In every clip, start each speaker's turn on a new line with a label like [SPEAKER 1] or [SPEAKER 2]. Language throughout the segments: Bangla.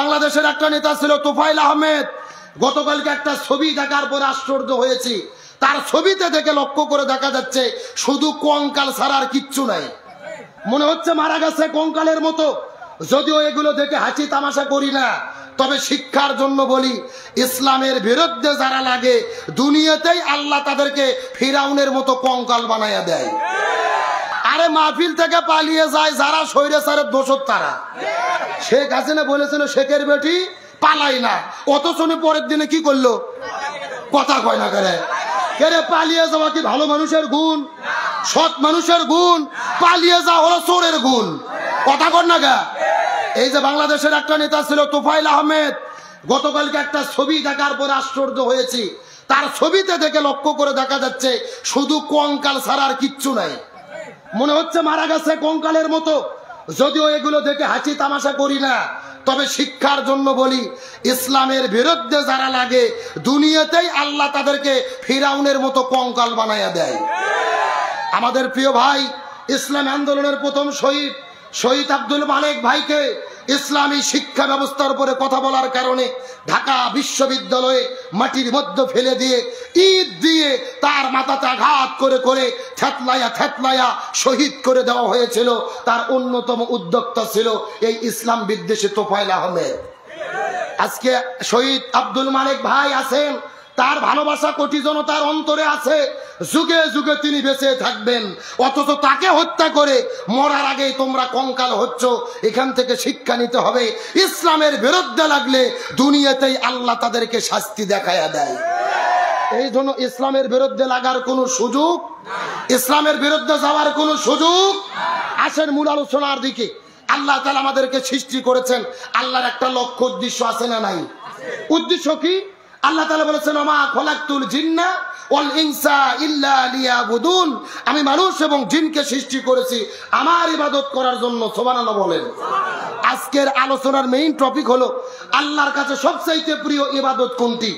[SPEAKER 1] বাংলাদেশের একটা নেতা ছিল তোফায়েল আহমেদ। গতকালকে একটা ছবি দেখার পরে আশ্চর্য হয়েছি। তার ছবিতে দেখে লক্ষ্য করে দেখা যাচ্ছে শুধু কঙ্কাল ছাড়া আর কিচ্ছু নাই। মনে হচ্ছে মারা গেছে কঙ্কালের মতো। যদিও এগুলো দেখে হাসি তামাশা করি না, তবে শিক্ষার জন্য বলি, ইসলামের বিরুদ্ধে যারা লাগে দুনিয়াতেই আল্লাহ তাদেরকে ফিরাউনের মতো কঙ্কাল বানাইয়া দেয়। আরে মাহফিল থেকে পালিয়ে যায় যারা স্বৈরাচারের দোষর তারা। শেখ হাসিনা বলেছিল শেখের বেটি পালাই না, অথচ পরের দিনে কি করলো? কথা কয় না করে। কেরে পালিয়ে যাওয়া কি ভালো মানুষের গুণ? সৎ মানুষের গুণ? পালিয়ে যাওয়া হলো চোরের গুণ। কথা কর না গা। এই যে বাংলাদেশের একটা নেতা ছিল তোফায়েল আহমেদ। গতকালকে একটা ছবি দেখার পরে আশ্চর্য হয়েছি। তার ছবিতে দেখে লক্ষ্য করে দেখা যাচ্ছে শুধু কঙ্কাল ছাড়া আর কিচ্ছু নাই। মনে হচ্ছে মারা গেছে কঙ্কালের মতো। যদিও এগুলো দেখে হাসি তামাশা করি না, তবে শিক্ষার জন্য বলি, ইসলামের বিরুদ্ধে যারা লাগে দুনিয়াতেই আল্লাহ তাদেরকে ফিরাউনের মতো কঙ্কাল বানাইয়া দেয়। আমাদের প্রিয় ভাই, ইসলাম আন্দোলনের প্রথম শহীদ আব্দুল মালেক ভাইকে ইসলামী শিক্ষা ব্যবস্থার উপরে কথা বলার কারণে ঢাকা বিশ্ববিদ্যালয়ে মাটির মধ্যে ফেলে দিয়ে ইট দিয়ে তার মাথাতে আঘাত করে করে থেতলাইয়া শহীদ করে দেওয়া হয়েছিল। তার অন্যতম উদ্যোক্তা ছিল এই ইসলাম বিদ্বেষী তোফায়েল আহমেদ। আজকে শহীদ আব্দুল মালেক ভাই আছেন, তার ভালোবাসা কোটি জনতার অন্তরে আছে। যুগে যুগে তিনি বেঁচে থাকবেন, অথচ তাকে হত্যা করে মরার আগেই তোমরা কঙ্কাল হচ্ছ। এখান থেকে শিক্ষা নিতে হবে, ইসলামের বিরুদ্ধে লাগলে দুনিয়াতেই আল্লাহ তাদেরকে শাস্তি দেখায়া দেয়। এই জন্য ইসলামের বিরুদ্ধে লাগার কোনো সুযোগ, ইসলামের বিরুদ্ধে যাওয়ার কোনো সুযোগ। আসেন মূল আলোচনার দিকে। আল্লাহ তাআলা আমাদেরকে সৃষ্টি করেছেন, আল্লাহর একটা লক্ষ্য উদ্দেশ্য আছে না নাই? উদ্দেশ্য কি? আল্লাহ তাআলা বলেছেন ওমা খলাকতুল জিন্না ওয়াল ইনসা ইল্লা লিয়াবুদুন, আমি মানুষ এবং জিনকে সৃষ্টি করেছি আমার ইবাদত করার জন্য। সুবহানাল্লাহ বলেন। আজকের আলোচনার মেইন টপিক হলো আল্লাহর কাছে সবচাইতে প্রিয় ইবাদত কোনটি?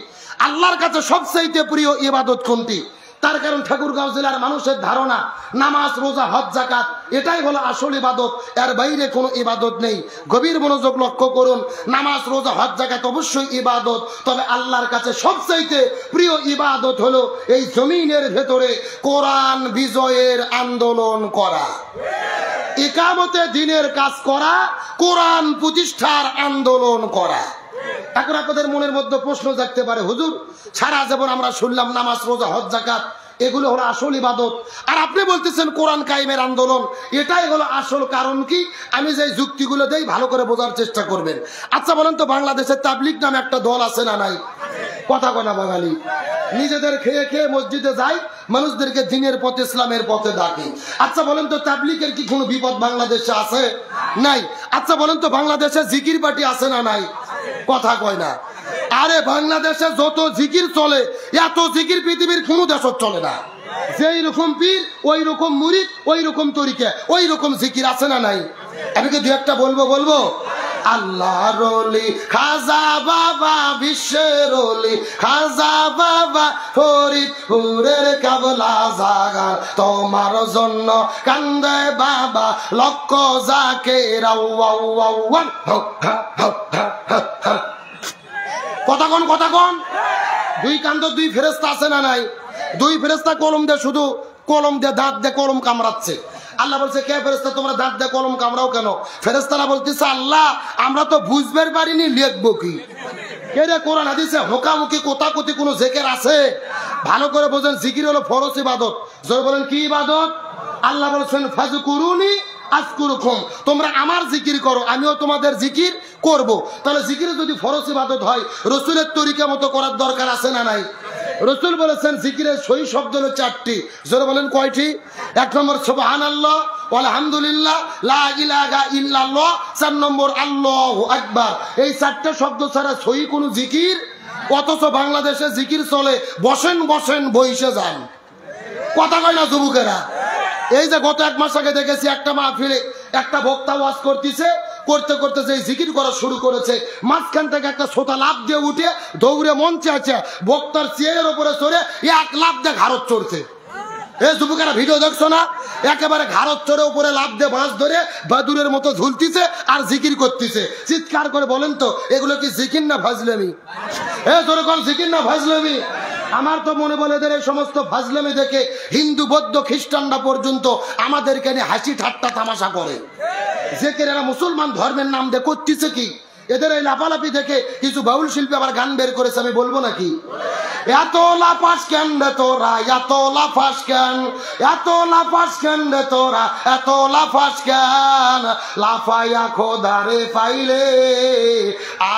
[SPEAKER 1] আল্লাহর কাছে সবচাইতে প্রিয় ইবাদত কোনটি? তার কারণ ঠাকুরগাঁও জেলার মানুষের ধারণা নামাজ, রোজা, হজ, যাকাত এটাই হলো আসল ইবাদত, এর বাইরে কোনো ইবাদত নেই। গভীর মনোযোগ লক্ষ্য করুন। নামাজ, রোজা, হজ, যাকাত অবশ্যই ইবাদত, তবে আল্লাহর কাছে সবচাইতে প্রিয় ইবাদত হলো এই জমিনের ভেতরে কোরআন বিজয়ের আন্দোলন করা, ইকামতে দ্বীনের কাজ করা, কোরআন প্রতিষ্ঠার আন্দোলন করা। এখন আপনাদের মনের মধ্যে প্রশ্ন জাগতে পারে, হুজুর সারা জীবন আমরা শুনলাম নামাজ, রোজা, হজ, যাকাত এগুলো হলো আসল ইবাদত, আর আপনি বলতেছেন কোরআন কায়েমের আন্দোলন, এটাই হলো আসল। কারণ কি? আমি যে যুক্তিগুলো দেই ভালো করে বোঝার চেষ্টা করবেন। আচ্ছা বলেন তো, বাংলাদেশের তাবলিগ নামে একটা দল আছে না নাই? কথা কনা বাঙালি নিজেদের খেয়ে খেয়ে মসজিদে যায়, মানুষদেরকে দ্বীনের পথে, ইসলামের পথে ডাকে। আচ্ছা বলেন তো, তাবলিগের কি কোনো বিপদ বাংলাদেশে আছে? নাই। আচ্ছা বলেন তো, বাংলাদেশে জিকির পার্টি আছে না নাই? কথা কয় না। আরে বাংলাদেশে যত জিকির চলে, এত জিকির পৃথিবীর কোন দেশ চলে না। যেই রকম পীর ওই রকম মুরিদ, ওই রকম তরিকা, ওই রকম জিকির আছে না নাই? আমি কি দু একটা বলবো? আল্লাহর ওলি খাজা বাবা, বিশ্বের ওলি খাজা বাবা, ফরিদপুরের কাবলা জাগার তোমার জন্য কান্দে বাবা, লক্ষ জাকের। কথা কন। দুই কান্দ দুই ফেরেশতা আছে না নাই? দুই ফেরেশতা কলম দিয়ে, শুধু কলম দিয়ে, দাঁত দিয়ে কলম কামড়াচ্ছে। আল্লাহ বলছে, কে ফেরেশতা তোমরা দাঁত দিয়ে কলম কামড়াও কেন? ফেরেশতারা বলতেছে, আল্লাহ আমরা তো বুঝবার পারিনি, লিখবো কি? কে কোরআন হাদিসে হোকামুখি কোতাকুতি কোনো জিকির আছে? ভালো করে বোঝেন, জিকির হলো ফরজ ইবাদত। জোরে বলেন কি ইবাদত? আল্লাহ বলছেন ফাজকুরুনি আযকুরুকুম, তোমরা আমার জিকির করো, আমিও তোমাদের জিকির করব। তাহলে জিকির যদি ফরজ ইবাদত হয়, রাসূলের তরিকা মতো করার দরকার আছে না নাই? রাসূল বলেছেন জিকিরের সহি শব্দ হলো চারটি। জোরে বলেন কয়টি? এক নম্বর সুবহানাল্লাহ, আলহামদুলিল্লাহ, লা ইলাহা ইল্লাল্লাহ। 4 নম্বর আল্লাহু আকবার। এই চারটা শব্দ ছাড়া সহি কোনো জিকির, অথচ বাংলাদেশে জিকির চলে বসেন বইসে যান। কথা কয় না যুবকেরা? এই যে গত 1 মাস আগে দেখেছি একটা মাহফিলে একটা বক্তা ওয়াজ করতে করতে যে জিকির করা শুরু করেছে, মাঝখান থেকে একটা ছোটা লাফ দিয়ে উঠে দৌড়ে মঞ্চে আছে, বক্তার চেয়ারের উপরে চড়ে 1 লাফ দিয়ে ঘাড়ত চড়ছে। এই যুবকেরা ভিডিও দেখছো না, একেবারে ঘাড়ত চড়ে উপরে লাফ দিয়ে বাঁশ ধরে বাদুরের মতো ঝুলতিছে আর জিকির করতেছে। চিৎকার করে বলেন তো এগুলো কি জিকির না ফাজলামি? যেরকম জিকির না ফাজলামি? আমার তো মনে বলে এদের এই সমস্ত ফাজলামি দেখে হিন্দু বৌদ্ধ খ্রিস্টানরা পর্যন্ত আমাদেরকে নিয়ে হাসি ঠাট্টা তামাশা করে। যে এরা মুসলমান ধর্মের নাম দিয়ে করতেছে কি, এদের এই লাফালাফি দেখে কিছু বাউল শিল্পী আবার গান বের করেছে, আমি বলবো নাকি? এত লাফাস কেন রে তোরা, এত লাফাস কেন, এত লাফাস কেন রে তোরা, এত লাফাস কেন, লাফাইয়া খোদারে পাইলে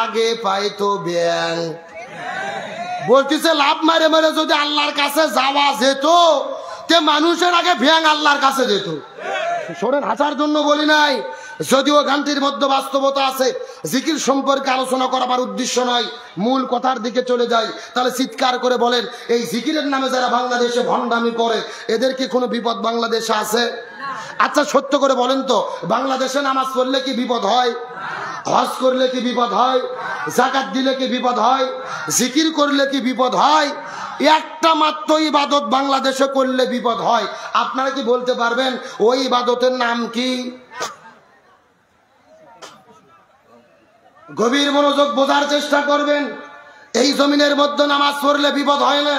[SPEAKER 1] আগে পাইতো ব্যাং। বলতেছে লাভ মারে মারে যদি আল্লাহর কাছে যাওয়া যেত, তে মানুষের আগে ভ্যাং আল্লাহর কাছে যেত। শোনেন, হাসার জন্য বলি নাই, যদিও গানটির মধ্যে বাস্তবতা আছে। জিকির সম্পর্কে আলোচনা করা আমার উদ্দেশ্য নয়, মূল কথার দিকে চলে যাই। তাহলে চিৎকার করে বলেন, এই জিকিরের নামে যারা বাংলাদেশে ভণ্ডামি করে এদের কি কোনো বিপদ বাংলাদেশে আছে? আচ্ছা সত্য করে বলেন তো, বাংলাদেশে নামাজ পড়লে কি বিপদ হয়? হজ করলে কি বিপদ হয়? যাকাত দিলে কি বিপদ হয়? জিকির করলে কি বিপদ হয়? একটা মাত্র ইবাদত বাংলাদেশে করলে বিপদ হয়। আপনারা কি বলতে পারবেন ওই ইবাদতের নাম কি? গভীর মনোযোগ বোঝার চেষ্টা করবেন। এই জমিনের মধ্যে নামাজ পড়লে বিপদ হয় না,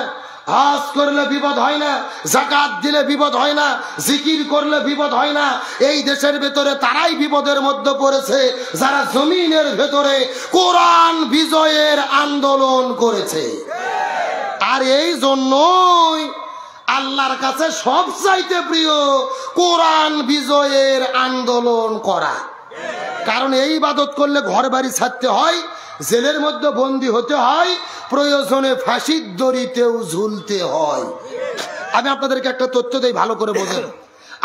[SPEAKER 1] হজ করলে বিপদ হয় না, যাকাত দিলে বিপদ হয় না, জিকির করলে বিপদ হয় না। এই দেশের ভেতরে তারাই বিপদের মধ্যে পড়েছে যারা জমিনের ভেতরে কোরআন বিজয়ের আন্দোলন করেছে। আর এই জন্যই আল্লাহর কাছে সবচাইতে প্রিয় কোরআন বিজয়ের আন্দোলন করা। কারণ এই ইবাদত করলে ঘর বাড়ি ছাড়তে হয়, জেলের মধ্যে বন্দী হতে হয়, প্রয়োজনে ফাঁসির দড়িতেও ঝুলতে হয়। আমি আপনাদেরকে একটা তথ্য দেই, ভালো করে বোঝেন।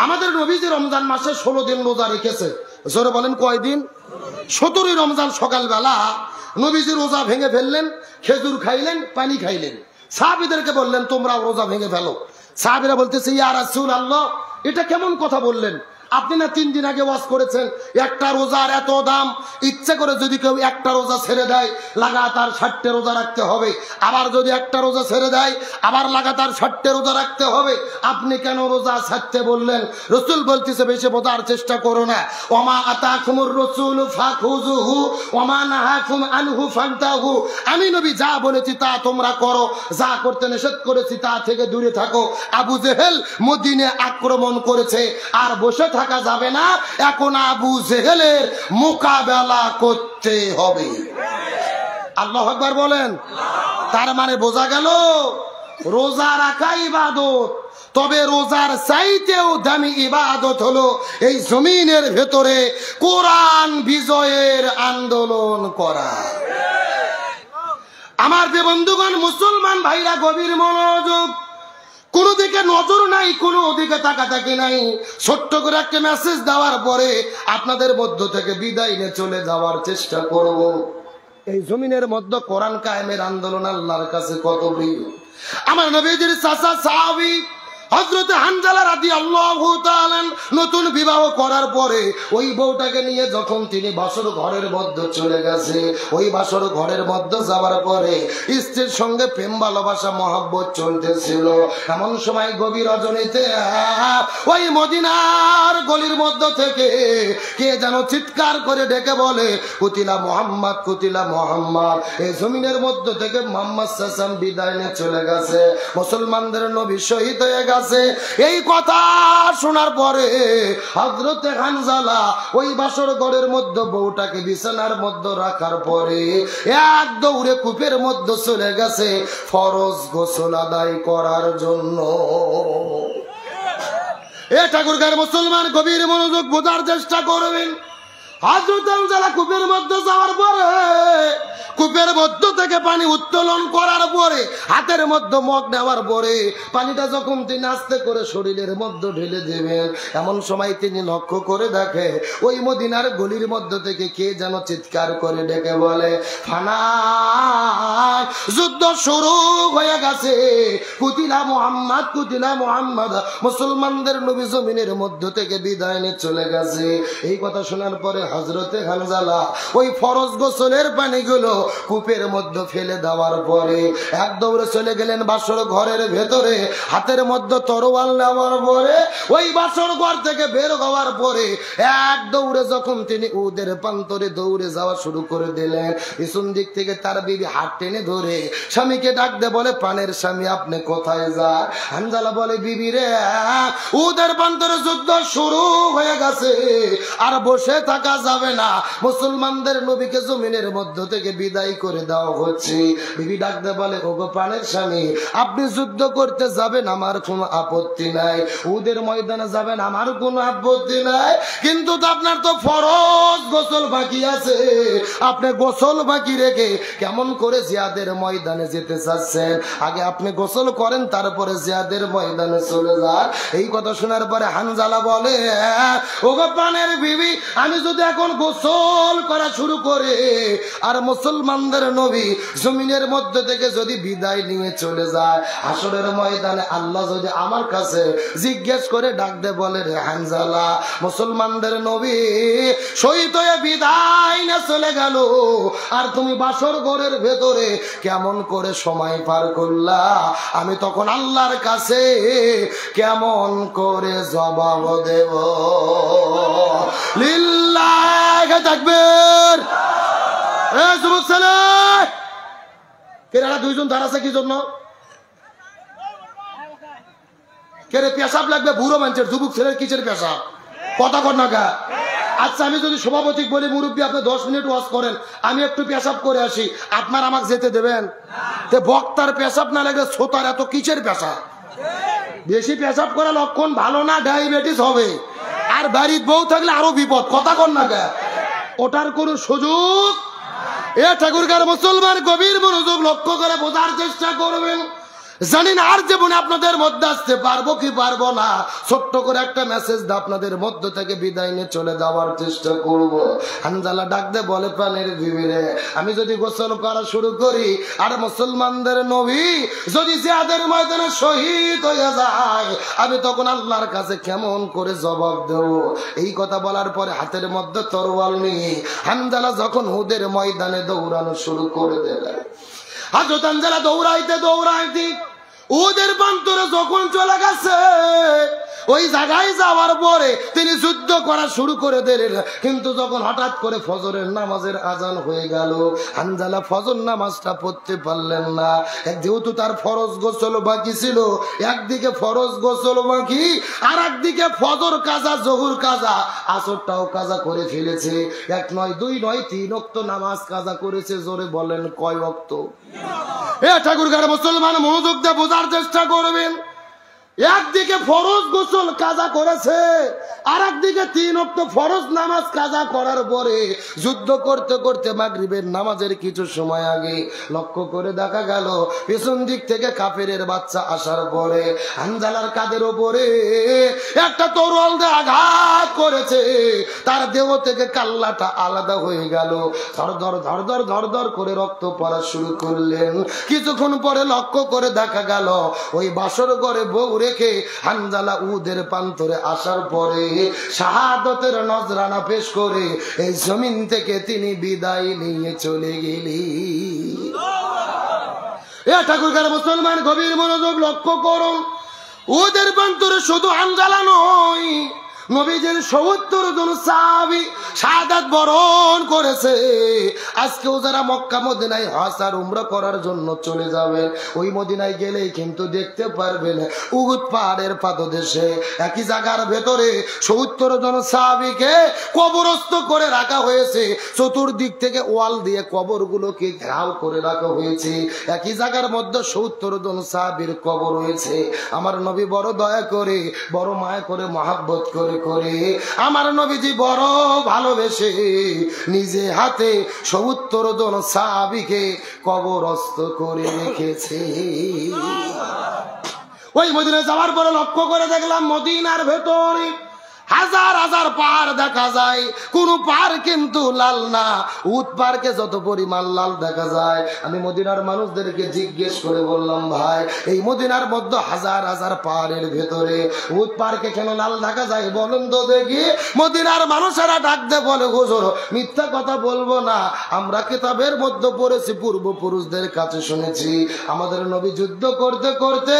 [SPEAKER 1] আমাদের নবীজি রমজান মাসে 16 দিন রোজা রেখেছে। জোরে বলেন কয়দিন? 17ই রমজান সকালবেলা নবীজি রোজা ভেঙে ফেললেন, খেজুর খাইলেন, পানি খাইলেন। সাহাবীদেরকে বললেন তোমরা রোজা ভেঙে ফেলো। সাহাবীরা বলতেছে ইয়া রাসূলুল্লাহ, এটা কেমন কথা বললেন? আপনি না 3 দিন আগে ওয়াজ করেছেন একটা রোজার এত দাম, ইচ্ছে করে যদি কেউ একটা রোজা ছেড়ে দেয় লাগাতার 60 রোজা রাখতে হবে, আবার যদি একটা রোজা ছেড়ে দেয় আবার লাগাতার 60 রোজা রাখতে হবে। আপনি কেন রোজা ছাড়তে বললেন? রাসূল বলতেছে বেশি বোঝার চেষ্টা করো না। ওমা আতাকুমুর রাসূল ফাখুযুহু ওমা নাহাকুম আনহু ফান্তাহু। আমি নবী যা বলেছি তা তোমরা করো, যা করতে নিষেধ করেছি তা থেকে দূরে থাকো। আবু জেহেল মদিনে আক্রমণ করেছে, আর বসে থাকা যাবে না। এখন আবু জেহেলের মোকাবেলা করতে হবে। আল্লাহু আকবার বলেন। তার মানে বোঝা গেল রোজা রাখা ইবাদত, তবে রোজার চাইতেও দামি ইবাদত হলো এই জমিনের ভেতরে কোরআন বিজয়ের আন্দোলন করা। আমার যে বন্ধুগণ মুসলমান ভাইরা, গভীর মনোযোগ। কোনো দিকে নজর নাই, কোনো দিকে তাকাতাকি নাই। ছোট্ট করে একটা মেসেজ দেওয়ার পরে আপনাদের মধ্য থেকে বিদায় নিয়ে চলে যাওয়ার চেষ্টা করব। এই জমিনের মধ্যে কোরআন কায়েমের আন্দোলন আল্লাহর কাছে কত প্রিয়। আমার নবীজির চাচা সাহাবী হযরত হানজালা রাদিয়াল্লাহু তাআলা নতুন বিবাহ করার পরে ওই বউটাকে নিয়ে যখন তিনি বাসর ঘরের মধ্যে চলে গেছে, ওই বাসর ঘরের মধ্যে যাওয়ার পরে স্ত্রীর সঙ্গে প্রেম ভালোবাসা মহব্বত চলতেছিল। এমন সময় গভীর রজনীতে ওই মদিনার গলির মধ্য থেকে কে যেন চিৎকার করে ডেকে বলে কুতিলা মুহাম্মদ, কুতিলা মুহাম্মদ। এই জমিনের মধ্য থেকে মুহাম্মদ সাল্লাল্লাহু আলাইহি বিদায় নিয়ে চলে গেছে, মুসলমানদের নবী শহীদ হয়ে গেছে। এই কথা শোনার পরে হযরত হানজালা ওই বাসর ঘরের মধ্যে বউটাকে বিছানার মধ্যে রাখার পরে এক দৌড়ে কূপের মধ্যে চলে গেছে ফরজ গোসল আদায় করার জন্য। এ ঠাকুরগাঁয়ের মুসলমান গভীর মনোযোগ বোঝার চেষ্টা করবেন। হযরত হানজালা কূপের মধ্যে যাওয়ার পরে কূপের মধ্য থেকে পানি উত্তোলন করার পরে হাতের মধ্যে মগ নেওয়ার পরে পানিটা যখন তিনি আস্তে করে শরীরের মধ্যে ঢেলে দেবেন, এমন সময় তিনি লক্ষ্য করে দেখে ওই মদিনার গলির মধ্য থেকে কে যেন চিৎকার করে ডেকে বলে ফানা, যুদ্ধ শুরু হয়ে গেছে, কুতিলা মুহাম্মদ, কুতিলা মুহাম্মদ। মুসলমানদের নবী জমিনের মধ্য থেকে বিদায় নিয়ে চলে গেছে। এই কথা শোনার পরে হযরতে হানজালা ওই ফরজ গোসলের পানিগুলো কূপের মধ্যে ফেলে ফেলে দেওয়ার পরে এক দৌড়ে চলে গেলেন বাসর ঘরের ভেতরে, হাতের মধ্যে তরোয়াল নেওয়ার পরে ওই বাসর ঘর থেকে বের হওয়ার পরে এক দৌড়ে যখন তিনি উদের প্রান্তরে দৌড়ে যাওয়া শুরু করে দিলেন, পিছন দিক থেকে তার বিবি হাত টেনে ধরে স্বামীকে ডাক দে, বলে প্রাণের স্বামী আপনি কোথায় যান? হানজালা বলে বিবি রে, উদের প্রান্তরে যুদ্ধ শুরু হয়ে গেছে, আর বসে থাকা যাবে না, মুসলমানদের নবীকে জমিনের মধ্য থেকে বিদায় করে দেওয়া হচ্ছে। বিবি ডাক দে বলে, ওগো প্রাণের স্বামী আপনি যুদ্ধ করতে যাবেন আমার কোনো আপত্তি নাই, উদের ময়দানে যাবেন আমার কোনো আপত্তি নাই, কিন্তু আপনার তো ফরজ গোসল বাকি আছে, আপনি গোসল বাকি রেখে কেমন করে জিহাদের ময়দানে যেতে চাচ্ছেন? আগে আপনি গোসল করেন তারপরে জিহাদের ময়দানে চলে যান। এই কথা শোনার পরে হানজালা বলে, ওগো প্রাণের বিবি আমি যদি এখন গোসল করা শুরু করে আর মুসলমানদের নবী জমিনের মধ্যে থেকে যদি বিদায় নিয়ে চলে যায়, হাসরের ময়দানে আল্লাহ যদি আমার কাছে জিজ্ঞেস করে ডাক দে, বলে রে হানজালা মুসলমানদের নবী শহীদ হয়ে বিদায় না চলে গেল, আর তুমি বাসর ঘরের ভেতরে কেমন করে সময় পার করলা, আমি তখন আল্লাহর কাছে কেমন করে জবাব দেব? লিল্লাহি তাকবীর। এ যুবক ছেলে, কেরা দুইজন দাঁড়াছে কি জন্য? কেরে পেশাব লাগবে বুড়ো মানুষের, যুবক ছেলের কিসের পেশাব? কথা কর না গা। আচ্ছা আমি যদি সভাপতি বলি মুরব্বী আপনি 10 মিনিট ওয়াজ করেন, আমি একটু পেশাব করে আসি, আপনার আমাকে যেতে দেবেন? বক্তার পেশাব না লাগলে শ্রোতার এত কিসের পেশাব? বেশি পেশাব করা লক্ষণ ভালো না, ডায়াবেটিস হবে, আর বাড়ির বউ থাকলে আরো বিপদ। কথা কর না গা। ওটার কোন সুযোগ? এ ঠাকুরগার মুসলমান গভীর মনোযোগ লক্ষ্য করে বোঝার চেষ্টা করবেন। জানি না আর জীবনে আপনাদের মধ্যে আসতে পারবো কি পারবো না, ছোট্ট করে একটা মেসেজ দিয়ে আপনাদের মধ্য থেকে বিদায় নিয়ে চলে যাওয়ার চেষ্টা করব। হানজালা ডাক দে বলে, প্রাণের বিবি রে আমি যদি গোসল করা শুরু করি আর মুসলমানদের নবী যদি জিহাদের ময়দানে শহীদ হয়ে যায়, আমি তখন আল্লাহর কাছে কেমন করে জবাব দেব? এই কথা বলার পরে হাতের মধ্যে তরোয়াল নিয়ে হানজালা যখন উদের ময়দানে দৌড়ানো শুরু করে দিলেন, হযরত হানজালা দৌড়াইতে দৌড়াইতে ওদের প্রান্তরে যখন চলে গেছে, ওই জায়গায় যাওয়ার পরে তিনি যুদ্ধ করা শুরু করে দিলেন। কিন্তু যখন হঠাৎ করে ফজরের নামাজের আজান হয়ে গেল, হানজালা ফজর নামাজটা পড়তে পারলেন না। যেহেতু তার ফরজ গোসল বাকি ছিল, একদিকে ফরজ গোসল বাকি আর একদিকে ফজর কাজা জহুর কাজা আসরটাও কাজা করে ফেলেছে। 1 নয় 2 নয় 3 ওয়াক্ত নামাজ কাজা করেছে। জোরে বলেন কয় ওয়াক্ত? এ ঠাকুরগার মুসলমান মনোযোগ দিয়ে বোঝার চেষ্টা করবেন। একদিকে ফরজ গোসল কাজা করেছে, আর একদিকে 3 ওয়াক্ত ফরজ নামাজ কাজা করার পরে যুদ্ধ করতে করতে মাগরিবের নামাজের কিছু সময় আগে লক্ষ্য করে দেখা গেল পেছন দিক থেকে কাফেরের বাচ্চা আসার পরে হানজালার কাঁধের ওপরে একটা তরোয়াল দিয়ে আঘাত করেছে। তার দেহ থেকে কাল্লাটা আলাদা হয়ে গেল, ধরধর ধরধর ধরধর করে রক্ত পড়া শুরু করলেন। কিছুক্ষণ পরে লক্ষ্য করে দেখা গেল ওই বাসর ঘরে বউ রেখে হানজালা উদের প্রান্তরে আসার পরে শাহাদতের নজরানা পেশ করে এই জমিন থেকে তিনি বিদায় নিয়ে চলে গেলি। এ ঠাকুরগার মুসলমান গভীর মনোযোগ লক্ষ্য করুন, উদের প্রান্তরে শুধু হানজালা নয়, নবীজির ৭০ জন সাহাবী শাহাদাত বরণ করেছে। আজকেও যারা মক্কা মদিনায় হজ আর উমরা করার জন্য চলে যাবে, ওই মদিনায় গেলেই কিন্তু দেখতে পারবেন উহুদ পাহাড়ের পাদদেশে একই জায়গার ভেতরে ৭০ জন সাহাবীকে কবরস্থ করে রাখা হয়েছে। চতুর্দিক থেকে ওয়াল দিয়ে কবরগুলোকে ঘেরাও করে রাখা হয়েছে। একই জায়গার মধ্যে ৭০ জন সাহাবীর কবর রয়েছে। আমার নবী বড় দয়া করে, বড় মায়া করে, মহাব্বত করে করে আমার নবীজি বড় ভালোবেসে নিজে হাতে ৭০ জন সাহাবীকে কবরস্থ করে রেখেছে। ওই মদিনায় যাওয়ার পরে লক্ষ্য করে দেখলাম মদিনার ভেতরে হাজার হাজার পাহাড় দেখা যায়, কোন পাহাড় কিন্তু লাল না। উট পাহাড়কে যত পরিমাণ লাল দেখা যায়, আমি মদিনার মানুষদেরকে জিজ্ঞেস করে বললাম, ভাই এই মদিনার মধ্যে হাজার হাজার পাহাড়ের ভেতরে উট পাহাড়কে কেন লাল দেখা যায় বলুন তো দেখি। মদিনার মানুষেরা ডাকতে বলে, হুজুর মিথ্যা কথা বলবো না, আমরা কিতাবের মধ্যে পড়েছি, পূর্বপুরুষদের কাছে শুনেছি, আমাদের নবী যুদ্ধ করতে করতে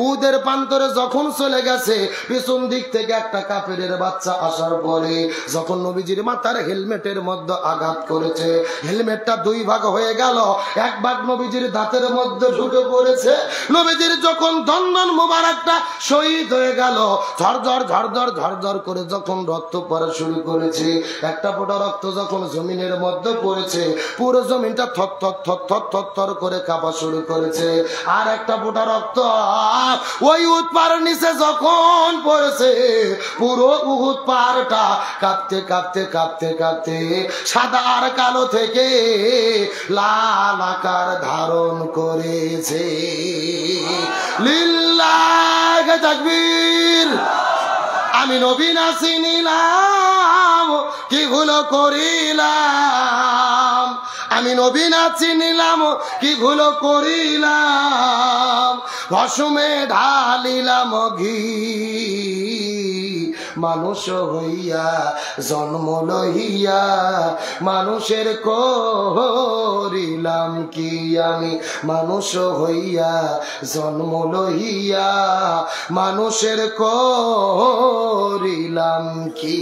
[SPEAKER 1] উদের প্রান্তরে যখন চলে গেছে, পিছন দিক থেকে একটা কাফেরের বাচ্চা আসার পরে যখন নবীজির মাথার হেলমেটের মধ্যে আঘাত করেছে, হেলমেটটা দুই ভাগ হয়ে গেল, এক ভাগ নবীজির দাঁতের মধ্যে ঢুকে পড়েছে। নবীজির যখন দন্দন মোবারকটা শহীদ হয়ে গেল, ঝরঝর ঝরঝর ঝরঝর করে যখন রক্ত পড়া শুরু করেছে, একটা ফোঁটা রক্ত যখন জমিনের মধ্যে পড়েছে, পুরো জমিনটা থর থর থর থর থর থর করে কাঁপা শুরু করেছে। আর একটা ফোঁটা রক্ত ওই উট পাহাড়ের নিচে যখন পড়েছে, পুরো উহুদ পাহাড়টা কাঁপতে কাঁপতে কাঁপতে কাঁপতে সাদা আর কালো থেকে লাল আকার ধারণ করেছে। লিল্লাহ তাকবীর। আমি নবী না চিনিলাম কি ভুল করিলাম, আমি নবী না চিনিলাম কি ভুল করিলাম, ভস্মে ঢালিলাম ঘি, মানুষ হইয়া জন্ম লইয়া মানুষের করিলাম কি, আমি মানুষ হইয়া জন্ম লইয়া মানুষের করিলাম কি।